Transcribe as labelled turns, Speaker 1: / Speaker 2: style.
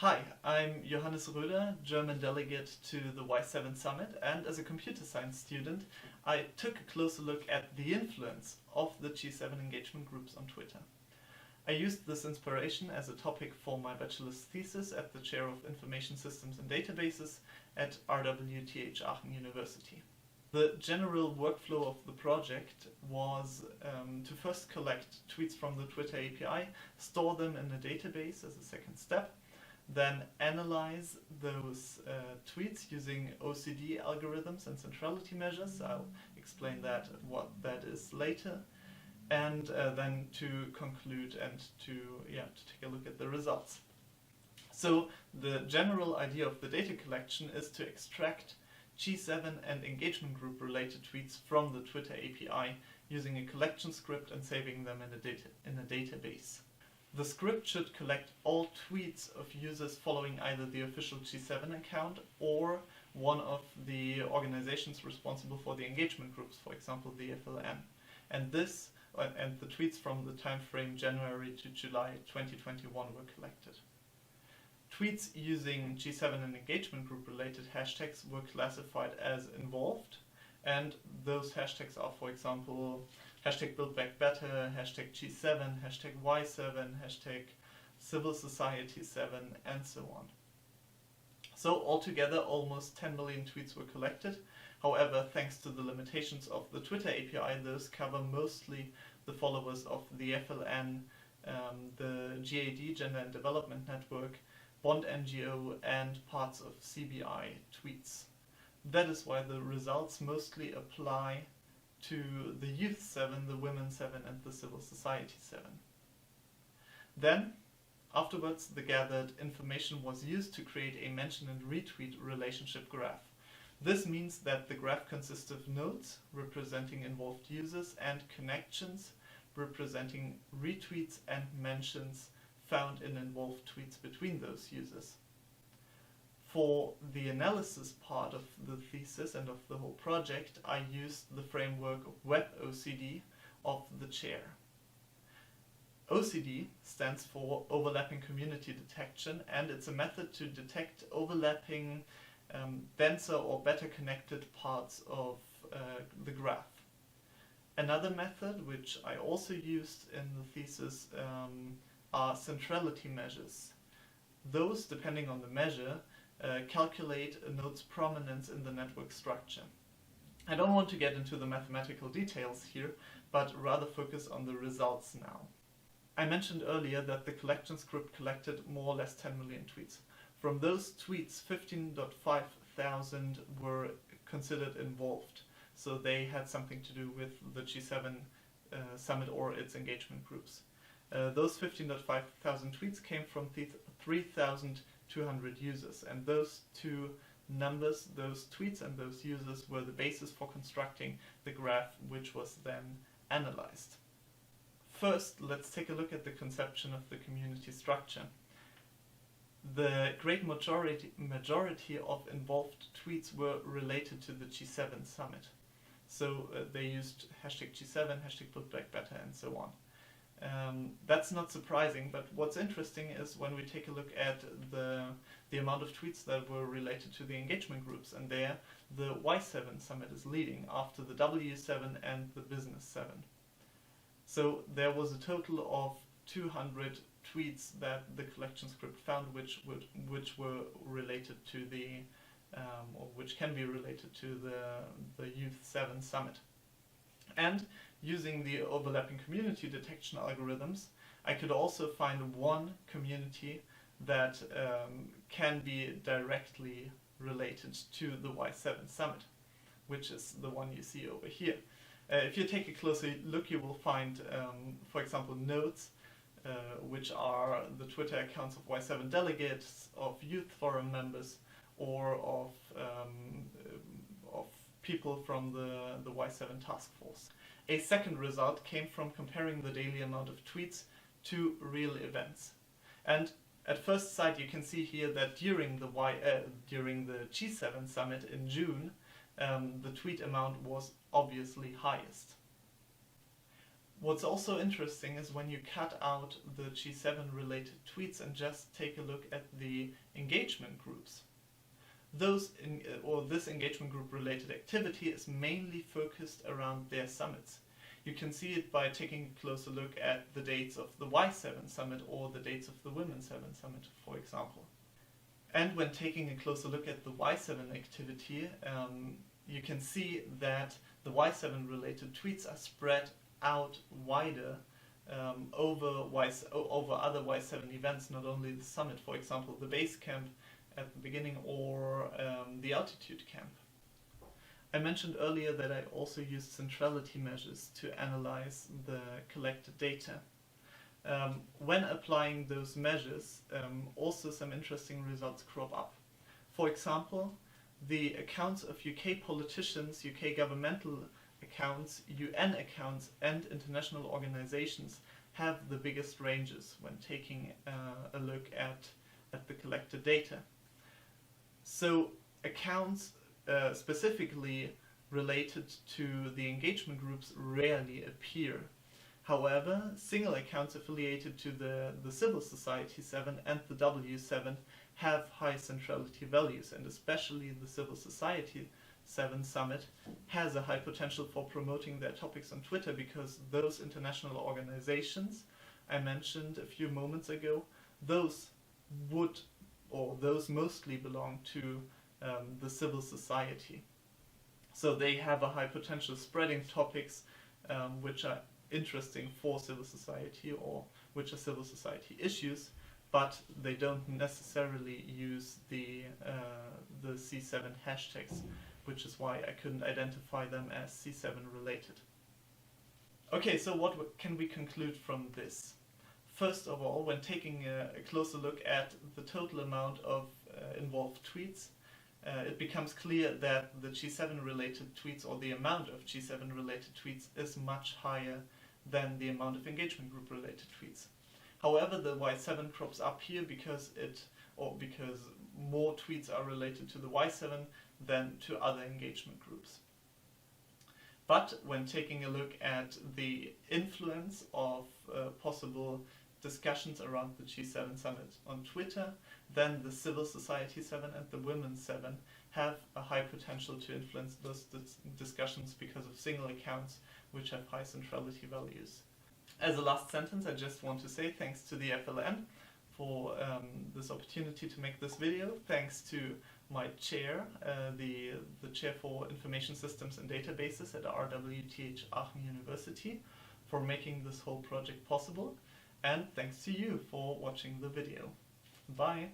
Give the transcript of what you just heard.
Speaker 1: Hi, I'm Johannes Röder, German delegate to the Y7 Summit, and as a computer science student, I took a closer look at the influence of the G7 engagement groups on Twitter. I used this inspiration as a topic for my bachelor's thesis at the Chair of Information Systems and Databases at RWTH Aachen University. The general workflow of the project was to first collect tweets from the Twitter API, store them in a database as a second step, then analyze those tweets using OCD algorithms and centrality measures. I'll explain what that is later. And then to conclude and to take a look at the results. So the general idea of the data collection is to extract G7 and engagement group related tweets from the Twitter API using a collection script and saving them in a database. The script should collect all tweets of users following either the official G7 account or one of the organizations responsible for the engagement groups, for example the FLN. And the tweets from the time frame January to July 2021 were collected. Tweets using G7 and engagement group related hashtags were classified as involved, and those hashtags are, for example, hashtag #BuildBackBetter, hashtag G7, hashtag Y7, hashtag Civil Society 7, and so on. So altogether almost 10 million tweets were collected. However, thanks to the limitations of the Twitter API, those cover mostly the followers of the FLN, the GAD, Gender and Development Network, Bond NGO, and parts of CBI tweets. That is why the results mostly apply to the Youth 7, the Women 7, and the Civil Society 7. Then, afterwards, the gathered information was used to create a mention and retweet relationship graph. This means that the graph consists of nodes representing involved users and connections representing retweets and mentions found in involved tweets between those users. For the analysis part of the thesis and of the whole project, I used the framework of WebOCD of the chair. OCD stands for Overlapping Community Detection, and it's a method to detect overlapping denser or better connected parts of the graph. Another method, which I also used in the thesis, are centrality measures. Those, depending on the measure, calculate a node's prominence in the network structure. I don't want to get into the mathematical details here, but rather focus on the results now. I mentioned earlier that the collection script collected more or less 10 million tweets. From those tweets, 15.5 thousand were considered involved, so they had something to do with the G7 summit or its engagement groups. Those 15.5 thousand tweets came from 3,200 users, and those two numbers, those tweets and those users, were the basis for constructing the graph, which was then analyzed. First, let's take a look at the conception of the community structure. The great majority of involved tweets were related to the G7 summit. So they used hashtag G7, hashtag #BuildBackBetter, and so on. That's not surprising, but what's interesting is when we take a look at the amount of tweets that were related to the engagement groups, and there the Y7 summit is leading after the W7 and the Business 7. So there was a total of 200 tweets that the collection script found which were related to the or which can be related to the Youth 7 summit. And using the overlapping community detection algorithms, I could also find one community that can be directly related to the Y7 summit, which is the one you see over here. If you take a closer look, you will find, for example, nodes, which are the Twitter accounts of Y7 delegates, of youth forum members, or of people from the Y7 task force. A second result came from comparing the daily amount of tweets to real events. And at first sight, you can see here that during the G7 summit in June, the tweet amount was obviously highest. What's also interesting is when you cut out the G7 related tweets and just take a look at the engagement groups. This engagement group related activity is mainly focused around their summits. You can see it by taking a closer look at the dates of the Y7 summit or the dates of the Women's 7 summit, for example. And when taking a closer look at the Y7 activity, you can see that the Y7 related tweets are spread out wider over other Y7 events, not only the summit, for example, the base camp at the beginning or the altitude camp. I mentioned earlier that I also used centrality measures to analyze the collected data. When applying those measures, also some interesting results crop up. For example, the accounts of UK politicians, UK governmental accounts, UN accounts and international organizations have the biggest ranges when taking a look at the collected data. So accounts specifically related to the engagement groups rarely appear. However, single accounts affiliated to the Civil Society 7 and the W7 have high centrality values, and especially the Civil Society 7 summit has a high potential for promoting their topics on Twitter, because those international organizations I mentioned a few moments ago, those mostly belong to the civil society. So they have a high potential spreading topics which are interesting for civil society or which are civil society issues, but they don't necessarily use the C7 hashtags, which is why I couldn't identify them as C7 related. Okay, so what can we conclude from this? First of all, when taking a closer look at the total amount of involved tweets, it becomes clear that the G7 related tweets, or the amount of G7 related tweets, is much higher than the amount of engagement group related tweets. However, the Y7 crops up here because more tweets are related to the Y7 than to other engagement groups. But when taking a look at the influence of possible discussions around the G7 summit on Twitter, then the Civil Society 7 and the Women's 7 have a high potential to influence those discussions because of single accounts which have high centrality values. As a last sentence, I just want to say thanks to the FLN for this opportunity to make this video. Thanks to my chair, the chair for Information Systems and Databases at RWTH Aachen University, for making this whole project possible. And thanks to you for watching the video. Bye!